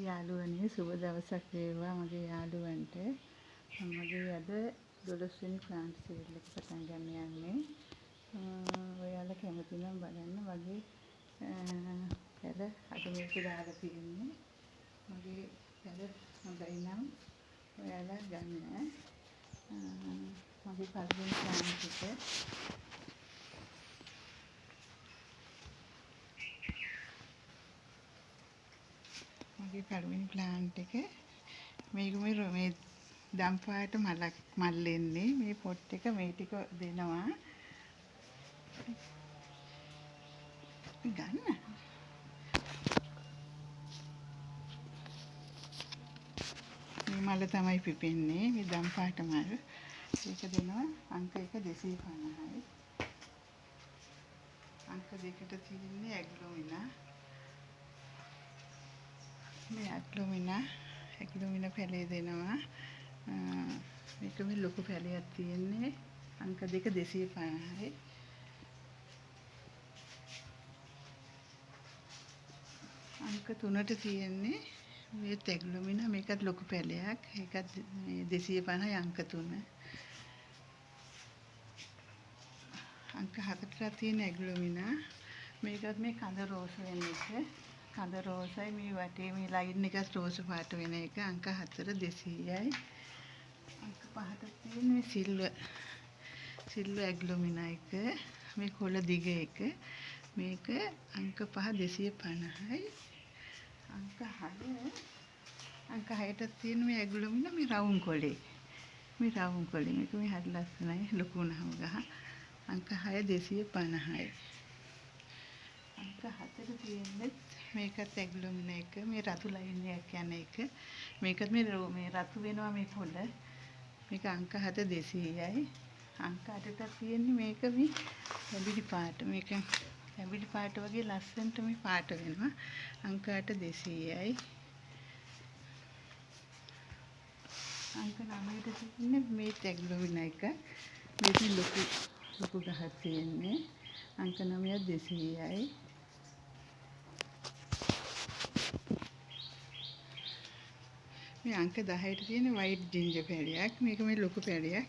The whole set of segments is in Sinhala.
යාළුවනේ සුබ දවසක් වේවා මගේ යාළුවන්ට. මගේ අද 12 වෙනි ප්ලාන්ට් සීඩ් එක පටන් ගන්න යන්නේ. ඔයාලා කැමති නම් බලන්න මගේ පැල අද මේක දාලා තියෙන්නේ. මගේ පැල හොඳයි නම් ඔයාලා ගන්න. මගේ පළවෙනි ප්ලාන්ට් එක මගේ පළවෙනි ප්ලාන්ට් එක මේක මේ දම් පාට මල් එන්නේ මේ පොට් එක මේ ටික දෙනවා ගන්න මේ මල තමයි පිපෙන්නේ මේ දම් පාට මල් ඒක දෙනවා අංක 1 250යි අංක 2ට තියෙන්නේ ඇග්ලොමිනා මේ ඇග්ලොමිනා පැලේ දෙනවා මේක මේ ලොකු පැලයක් තියෙන්නේ අංක 2 250යි අංක 3ට තියෙන්නේ මේ ඇග්ලොමිනා මේකත් ලොකු පැලයක් ඒකත් 250යි අංක 3 අංක 4ට තියෙන ඇග්ලොමිනා මේකත් මේ කඳ රෝස වෙන එක කඳ රෝසයි මේ වටේ මේ ලයින් එකත් රෝස පාට වෙන එක අංක 4 200යි අංක 5ට තියෙන මේ සිල්ව ඇග්ලොමිනා එක මේ කොළ දිග එක මේක අංක 5 250යි අංක 6ට තියෙන මේ ඇග්ලොමිනා මේ රවුම් කොළේ මේක මේ හරි ලස්සනයි ලොකු වුණාම ගහ අංක 6 250යි අංක 7ට තියෙන්නේ මේකත් ඇග්ලොමිනා එක මේ රතු ලයින් එකක් යන එක මේකත් මේ රතු වෙනවා මේ කොළ මේක අංක 7 200යි අංක 8ට තියෙන්නේ මේක මේ ඇඹිලි පාට මේක ඇඹිලි පාට වගේ ලස්සනට මේ පාට වෙනවා අංක 8 200යි අංක 9ට තියෙන්නේ මේ ඇග්ලොමිනා එක මේක ලොකු ගහක් තියෙන්නේ අංක 9 200යි මේ අංක 10ට තියෙන වයිට් ජින්ජර් පැලයක් මේක මේ ලොකු පැලයක්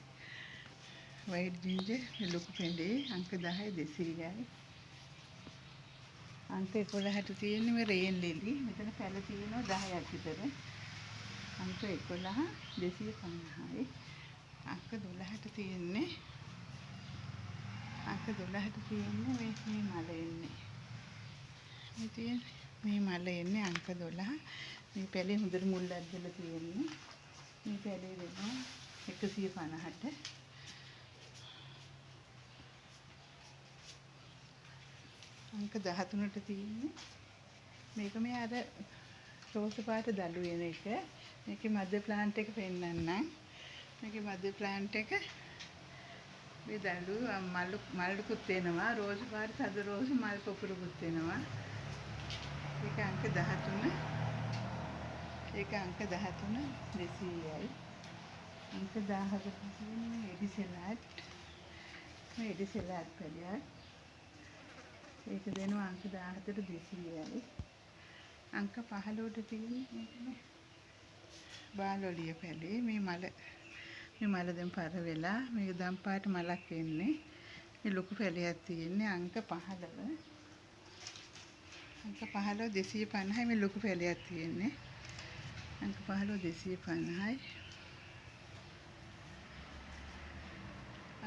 වයිට් ජින්ජර් මේ ලොකු පැලේ අංක 10 200යි අංක 11ට තියෙන මේ රේන් ලිලි මෙතන පැල තියෙනවා 10ක් විතර අංක 11 250යි අංක 12ට තියෙන්නේ මේ මල එන්නේ මේ මල එන්නේ අංක 12 මේ පැලේ හොඳට මුල් ඇද්දලා තියෙන්නේ මේ පැලේ වෙනවා 150ට අංක 13ට තියෙන්නේ මේක මේ අර රෝස පාට දළු වෙන එක මේකේ මැද ප්ලාන්ට් එක පෙන්නන්නම් මේකේ මැද ප්ලාන්ට් එක මේ දළු මල්කුත් වෙනවා රෝස පාට තද රෝස මල් පොකුරුකුත් වෙනවා ඒක අංක 13 200යි අංක 17ට තියෙන්නේ එඩිසෙලාට් පැලයක් ඒක දෙනවා අංක 17ට 200යි අංක 15ට තියෙන්නේ බාලොලිය පැලේ මේ මල දැන් පර වෙලා මේක දම් පාට මලක් එන්නේ මේ ලොකු පැලයක් තියෙන්නේ අංක 15 250යි මේ ලොකු පැලයක් තියෙන්නේ අංක 15 250යි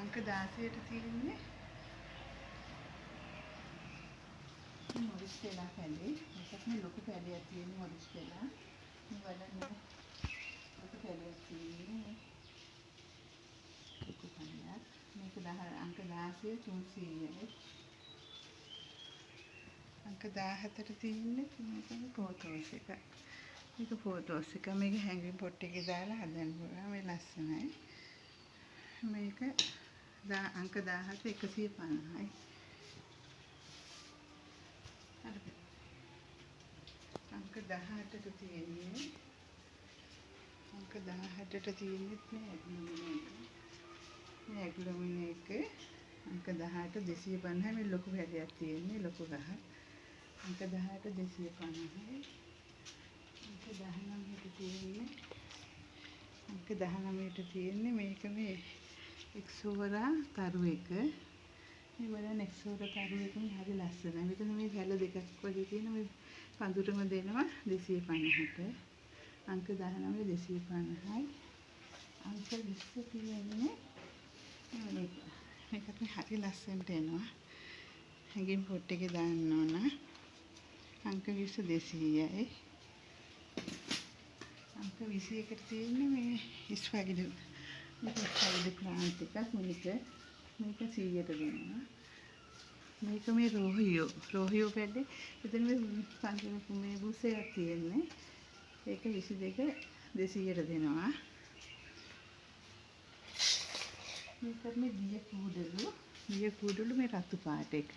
අංක 16ට තියෙන්නේ මොරිස් පෙලා පැලේ මේකත් මේ ලොකු පැලයක් තියෙන්නේ මොරිස් පෙලා මේ බලන්න ලොකු පැලයක් තියෙන්නේ ලොකු පැලයක් මේක අංක 16 300යි අංක 17ට තියෙන්නේ මේක ෆෝටෝස් එක මේක හැංගින් පොට් එකේ දාලා හදන්න පුළුවන් මේ ලස්සනයි මේක අංක 17 150යි අංක 18ට තියෙන්නේ මේ ඇග්ලොමිනා එක අංක 18 250යි මේ ලොකු පැලයක් තියෙන්නේ ලොකු ගහ අංක 18 250යි අංක 19 තියෙන්නේ අංක 19ට තියෙන්නේ මේක මේ එක්සෝරා තරු එක. මේ බලන්න එක්සෝරා තරු එක හරි ලස්සනයි. මෙතන මේ ගැල දෙකක් වගේ තියෙන මේ පඳුරම දෙනවා 250ට. අංක 19 250යි. අංක 20 තියෙන්නේ මේකට හරි ලස්සනට එනවා. හැඟීම් පොට් එකේ දාන්න ඕන. අංක 20 200යි. අංක 21ට තියෙන්නේ මේ ඉස්පැගිලි. මේක ඉස්පැගිලි ප්ලාන්ට් එකක් මේක 100ට දෙනවා. මේක මේ රෝහියෝ පැඩේ එතන මේ බුසයක් තියෙන්නේ. ඒක 22 200ට දෙනවා. මේක මේ දිය කුඩළු මේ රතු පාට එක.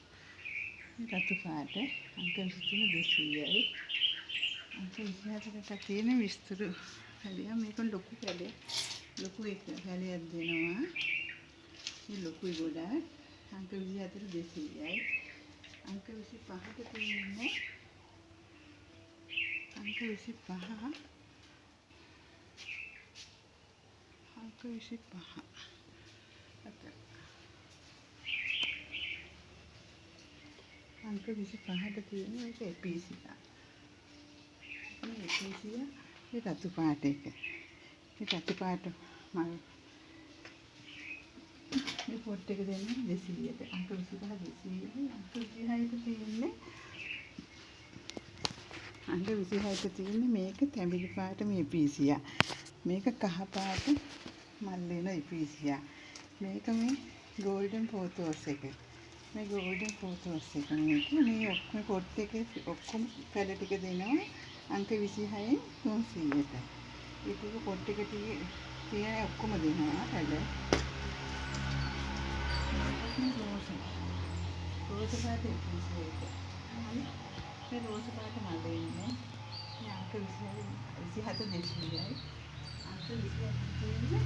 මේ රතු පාට අංක 23 200යි. අංක 24ට තියෙන විස්තර පැලිය මේක ලොකු පැලිය. ලොකු එක පැලියක් දෙනවා. මේ ලොකුයි ගොඩාක්. අංක 24 200යි. අංක 25ට තියෙන්නේ අංක 25 අංක 25 අංක 25ට තියෙන මේක එපීසියා. මේ එපීසියා මේ රතු පාට එක. මේ රතු පාට මල් මේ පොට් එක දෙන්නේ 200ට. අංක 25 200යි. අංක 26ට තියෙන්නේ අංක 26ට තියෙන්නේ මේක තැඹිලි පාට මේ එපීසියා. මේක කහ පාට මල් වෙන එපීසියා. මේක මේ ගෝල්ඩන් පෝතෝස් එක. මේ ගෝල්ඩන් පෝතෝස් එක මේ ඔක්කොම පොට් එකේ ඔක්කොම පැල ටික දෙනවා අංක 26න් 300ට. ඒක පොට් එක තියෙන ඔක්කොම දෙනවා පැල. රෝස පාට එපීසියා එක. මේ රෝස පාට මල් වෙන්නේ මේ අංක 27 200යි. අංක 27 තියෙන්නේ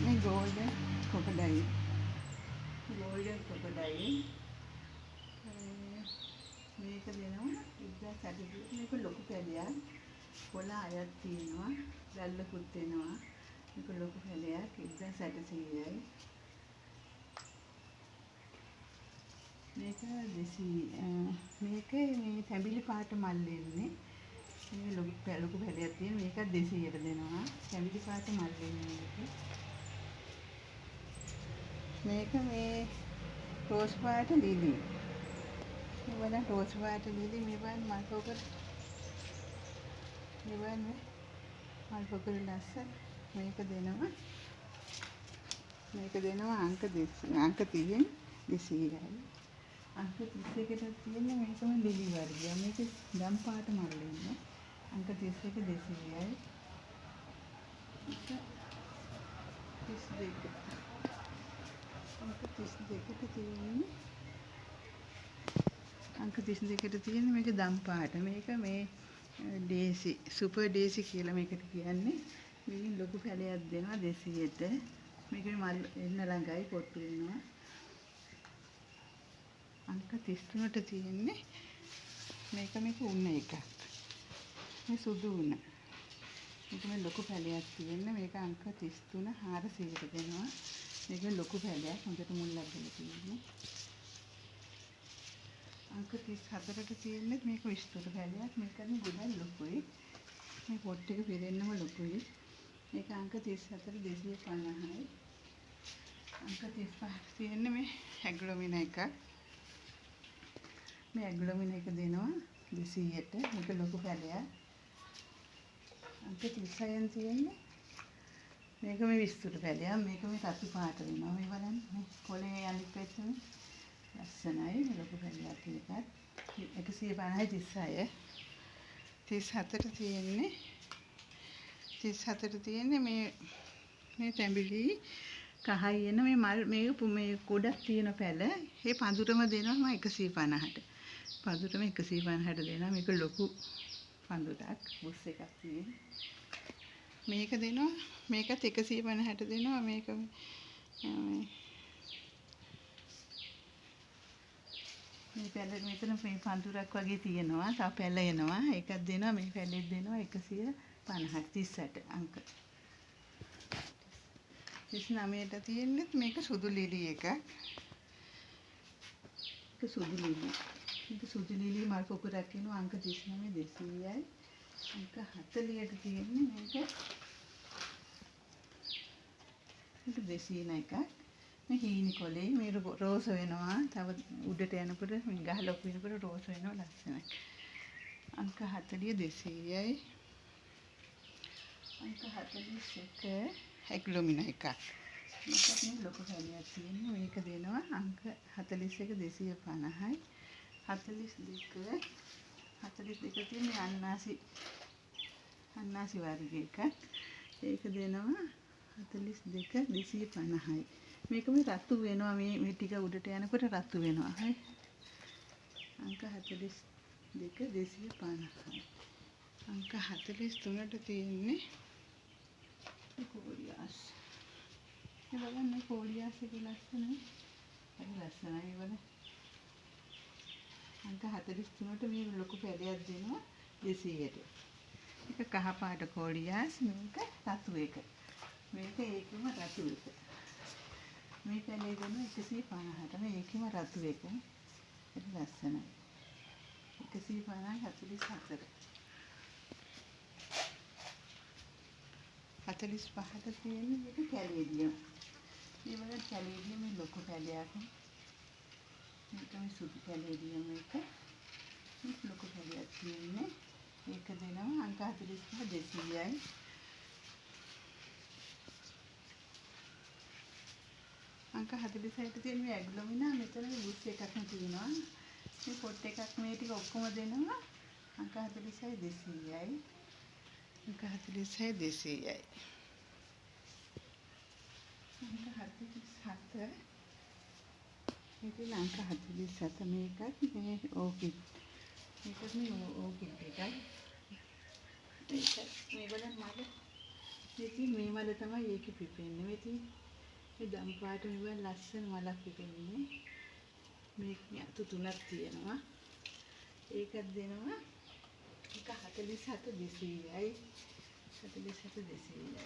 මේ ගෝල්ඩන් කොකඩයිල්. මේක දෙනවා 160. මේක ලොකු පැලයක්. කොළ අයක් තියෙනවා. දැල්ලකුත් වෙනවා. මේක ලොකු පැලයක් 160යි. මේක 200. මේක මේ තැඹිලි පාට මල් වෙන්නේ. මේ ලොකු පැලයක් තියෙන මේක 200ට දෙනවා. තැඹිලි පාට මල් වෙන්නේ මේක මේ රෝස් පාට ලිලි. මේ බලන්න රෝස් පාට ලිලි මේ බලන්න මල් පොකර. මේ බලන්න මල් පොකර ලස්සන. මේක දෙනවා අංක 30න් 200යි. අංක 31ට තියෙන්නේ මේකම ලිලි වර්ගය. මේක දම් පාට මල් වෙන්නේ. අංක 31 200යි. අංක 32ට තියෙන්නේ මේක දම් පාට. මේක මේ ඩේසි සුපර් ඩේසි කියලා මේකට කියන්නේ. මේකෙන් ලොකු පැලයක් දෙනවා 200ට. මේකේ මල් එන්න ළඟයි පොට්ටු වෙනවා. අංක 33ට තියෙන්නේ මේක උණ එකක්. මේ සුදු උණ. මේක මේ ලොකු පැලයක් තියෙන්නේ. මේක අංක 33 400ට දෙනවා. මේක ලොකු පැලයක් හොඳට මුල් ලැබෙලා තියෙන්නේ. අංක 34ට තියෙන්නේ මේක විස්තර පැලයක්. මේක ගොඩක් ලොකුයි. මේ පොට් එක පිරෙන්නම ලොකුයි. මේක අංක 34 250යි. අංක 35ට තියෙන්නේ මේ ඇග්ලොමින එකක්. මේ ඇග්ලොමින එක දෙනවා 200ට. මේක ලොකු පැලයක්. අංක 36න් තියෙන්නේ මේක මේ විස්තර පැලයක්. මේක මේ රතු පාට වෙනවා. මේ බලන්න මේ කොලේ අනිත් පැත්තේ ලස්සනයි. මේ ලොකු පැලයක් එකක්. 150යි 36ට තියෙන්නේ මේ තැඹිලි කහයි එන මේ මල් මේ ගොඩක් තියෙන පැල. මේ පඳුරම දෙනවා මම 150ට. පඳුරම 150ට දෙනවා. මේක ලොකු පඳුරක් බුස් එකක් තියෙන. මේක දෙනවා මේකත් 150ට දෙනවා. මේ පැල මෙතන මේ පඳුරක් වගේ තියෙනවා. තව පැල එනවා. එකක් දෙනවා මේ පැලෙත් දෙනවා 150 38 අංක. 39ට තියෙන්නේ මේක සුදු ලිලි එකක්. ඒක සුදු ලිලි. මේක සුදු ලිලි මල් පොකුරක් වෙනවා අංක 39 200යි. අංක 40ට තියෙන්නේ මේක 200 එකක්. මේ හීනි කොලේ මේ රෝස වෙනවා. තව උඩට යනකොට මේ ගහ ලොකු වෙනකොට රෝස වෙනවා ලස්සනයි. අංක 40 200යි. අංක 41 ඇග්ලොමින එකක්. මේකත් මේ ලොකු කැලියක් තියෙනවා. මේක දෙනවා අංක 41 250යි. 42 තියෙන්නේ අන්නාසි වර්ග එකක්. ඒක දෙනවා 42 250යි. මේක මේ රතු වෙනවා මේ ටික උඩට යනකොට රතු වෙනවා. හරි. අංක 42 250යි. අංක 43ට තියෙන්නේ කෝලියාස්. මේ බලන්න කෝලියාස් එක ලස්සනයි. හරි ලස්සනයි වල. අංක 43ට මේ ලොකු පැලයක් දෙනවා 200ට. එක කහ පාට කෝලියාස් මේක රතු එක. මේක ඒකම රතු එක. මේ පැලේ දෙනවා 150ට. මේකම රතු එක. ඒක ලස්සනයි. 150 44. 45ට තියෙන්නේ මේක කැලේදියම. මේ වගේ කැලේදියම මේ ලොකු පැලයක්. මේක මේ සුදු කැලේදියම එක. මේ ලොකු පැලයක් තියෙන්නේ. ඒක දෙනවා අංක 45 200යි. අංක 46ට තියෙන මේ ඇග්ලොමිනා මෙතන බුස් එකක්ම තියෙනවා. මේ පොට් එකක් මේ ටික ඔක්කොම දෙනවා අංක 46 200යි. අංක 46 200යි. අංක 47 ඉතින් අංක 47 මේකත් මේ ඕකිඩ්. මේකත් මේ ඕකිඩ් එකයි. ඒක මේ බලන්න මල. ඉතින් මේ මල තමයි ඒකේ පිපෙන්නේ. ඉතින් මේ දම් පාට මෙවන් ලස්සන මලක් පිපෙන්නේ. මේක අතු තුනක් තියෙනවා. ඒකත් දෙනවා එක 47 200යි. 47 200යි.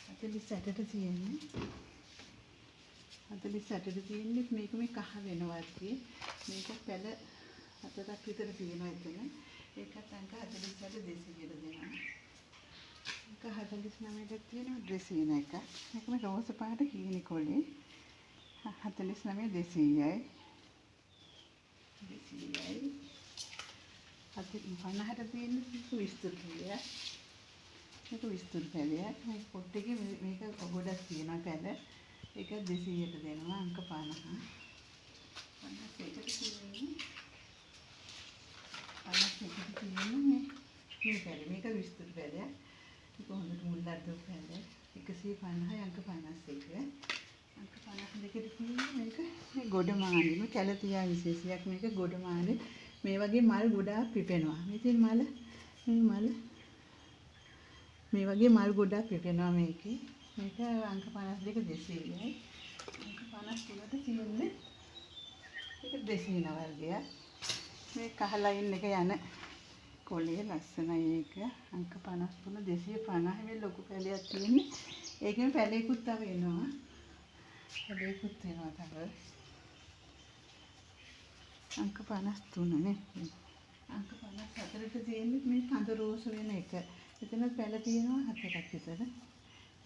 48ට තියෙන්නේ 48ට තියෙන්නේ මේක මේ කහ වෙනවා ඇත්තේ. මේක පැල 4ක් විතර තියෙනවා එතන. ඒකත් අංක 48 200ට දෙනවා. අංක 49ට තියෙනවා ඩ්‍රෙසින් එක. මේක මේ රෝස පාට හීනි කොලේ 49 200යි. 200යි. 50ට තියෙන්නේ විස්තර කියලා. මේක විස්තර පැලයක්. මේක පොට් එකේ මේක ගොඩක් තියෙනවා පැල. ඒක 200ට දෙනවා අංක 50. 51ට තියෙන්නේ 51ට තියෙන්නේ මේ පැල. මේක විස්තර පැලයක්. මේක හොඳට මුල්ලක් දෝ පැල. 150යි අංක 51. අංක 52ට තියෙන්නේ මේක මේ ගොඩමාලි. මේ කැලතියා විශේෂයක් මේක ගොඩමාලි. මේ වගේ මල් ගොඩාක් පිපෙනවා. ඉතින් මල් මේ වගේ මල් ගොඩක් පිපෙනවා මේකේ. මේක අංක 52 200යි. අංක 53ට තියෙන්නේ ඒක 200 වර්ගයක්. මේ කහ ලයින් එක යන කොලේ ලස්සනයි ඒක. අංක 53 250 මේ ලොකු පැලයක් තියෙන්නේ. ඒකෙම පැලයකුත් තව එනවා. පැලයකුත් එනවා තව. අංක 53 නේ. අංක 54ට තියෙන්නේ මේ කඳ රෝස වෙන එක. එතන පැල තියෙනවා 4ක් විතර.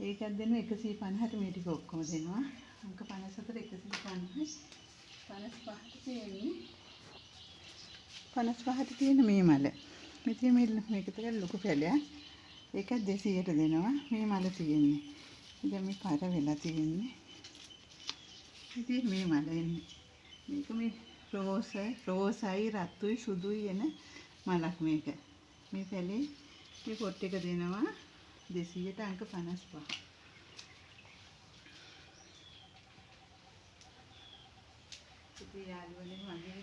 ඒකක් දෙනවා 150ට මේ ටික ඔක්කොම දෙනවා. අංක 54 150යි. 55ට තියෙන්නේ 55ට තියෙන මේ මල. මෙතන මේක තමයි ලොකු පැලයක්. ඒකත් 200ට දෙනවා. මේ මල තියෙන්නේ. දැන් මේ පාර වෙලා තියෙන්නේ. ඉතින් මේ මල එන්නේ. මේක මේ රෝසයි රතුයි සුදුයි එන මලක් මේක. මේ පැලේ මේ පොට් එක දෙනවා 200ට අංක 55. ඉතින් යාළුවනේ මගේ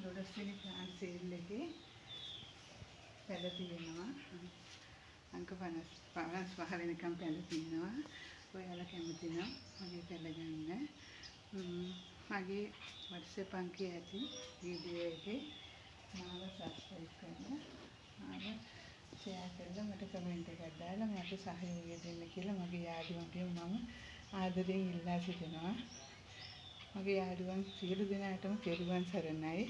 දොඩස්වෙනි ප්ලාන්ට් සේල් එකේ පැල තියෙනවා. අංක 55 වෙනකම් පැල තියෙනවා. ඔයාලා කැමති නම් මගේ පැල ගන්න. මගේ WhatsApp අංකය ඇති වීඩියෝ එකේ මාව සබ්ස්ක්‍රයිබ් කරලා මාව ෂෙයා කරලා මට කමෙන්ට් එකක් දාලා මට සහයෝගය දෙන්න කියලා මගේ යාළුවන්ගෙන් මම ආදරෙන් ඉල්ලා සිටිනවා. මගේ යාළුවන් සියලු දෙනාටම තෙරුවන් සරණයි.